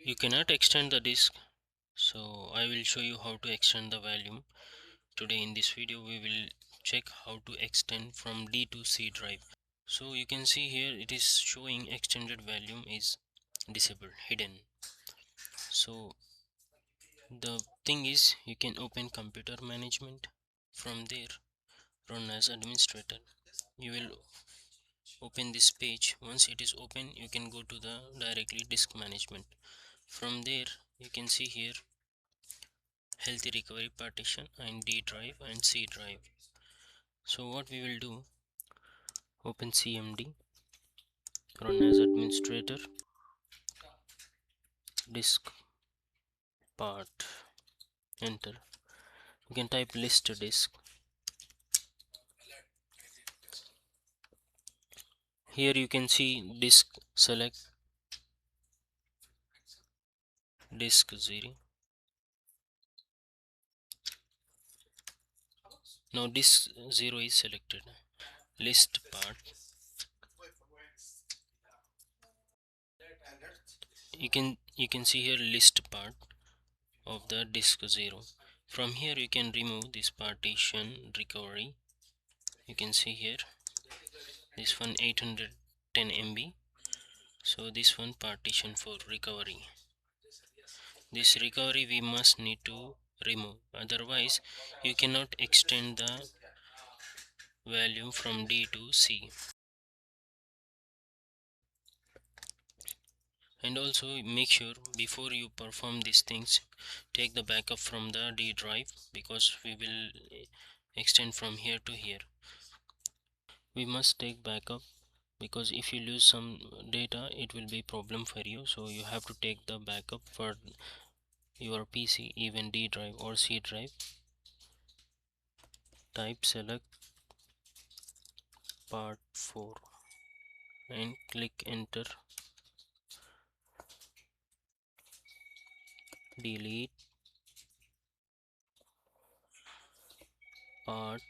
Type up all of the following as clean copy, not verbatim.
you cannot extend the disk, so I will show you how to extend the volume. Today in this video we will check how to extend from D to C drive. So you can see here it is showing extended volume is disabled, hidden. So the thing is, you can open computer management. From there, run as administrator. You will open this page. Once it is open, you can go to the directly disk management. From there you can see here healthy recovery partition and D drive and C drive. So what we will do, open cmd, run as administrator, disk part, enter. You can type list disk. Here you can see disk, select disk 0. Now disk 0 is selected. List part, you can see here list part of the disk 0. From here you can remove this partition recovery. You can see here this one 810 MB. So this one partition for recovery. This recovery we must need to remove, otherwise you cannot extend the volume from D to C. And also make sure before you perform these things, take the backup from the D drive, because we will extend from here to here. We must take backup, because if you lose some data it will be problem for you. So you have to take the backup for your PC, even D drive or C drive. Type select part 4 and click enter. Delete part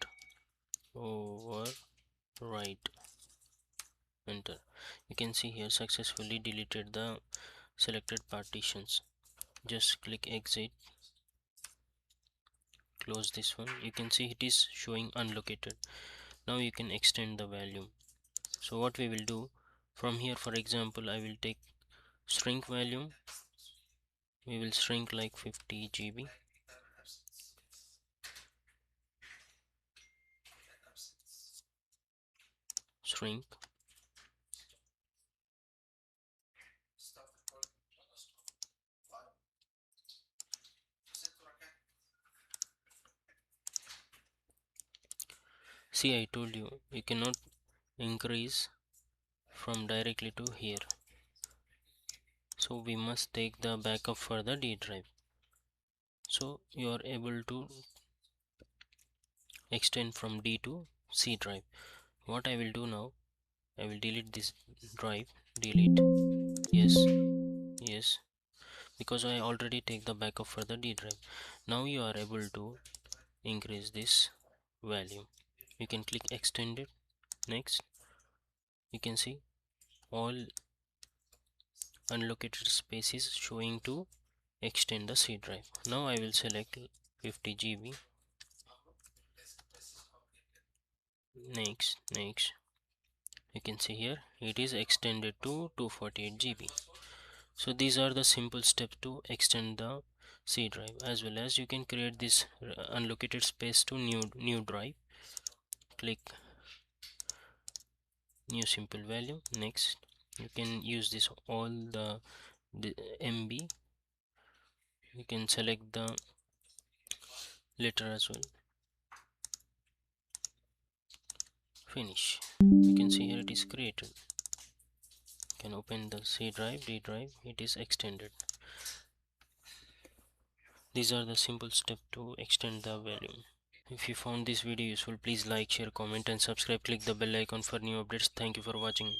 overwrite, enter. You can see here successfully deleted the selected partitions. Just click exit, close this one. You can see it is showing unlocated. Now you can extend the volume. So what we will do, from here for example I will take shrink volume. We will shrink like 50 GB. Shrink. See, I told you, you cannot increase from directly to here. So we must take the backup for the D drive. So you are able to extend from D to C drive. What I will do now, I will delete this drive. Delete. Yes, yes, because I already take the backup for the D drive. Now you are able to increase this value. You can click extend it. Next, you can see all unlocated spaces showing to extend the C drive. Now I will select 50 GB. Next, you can see here it is extended to 248 GB. So these are the simple steps to extend the C drive, as well as you can create this unlocated space to new drive. Click new simple value. Next, you can use this all the MB. You can select the letter as well. Finish. You can see here it is created. You can open the C drive, D drive, it is extended. These are the simple steps to extend the volume. If you found this video useful, please like, share, comment and subscribe. Click the bell icon for new updates. Thank you for watching.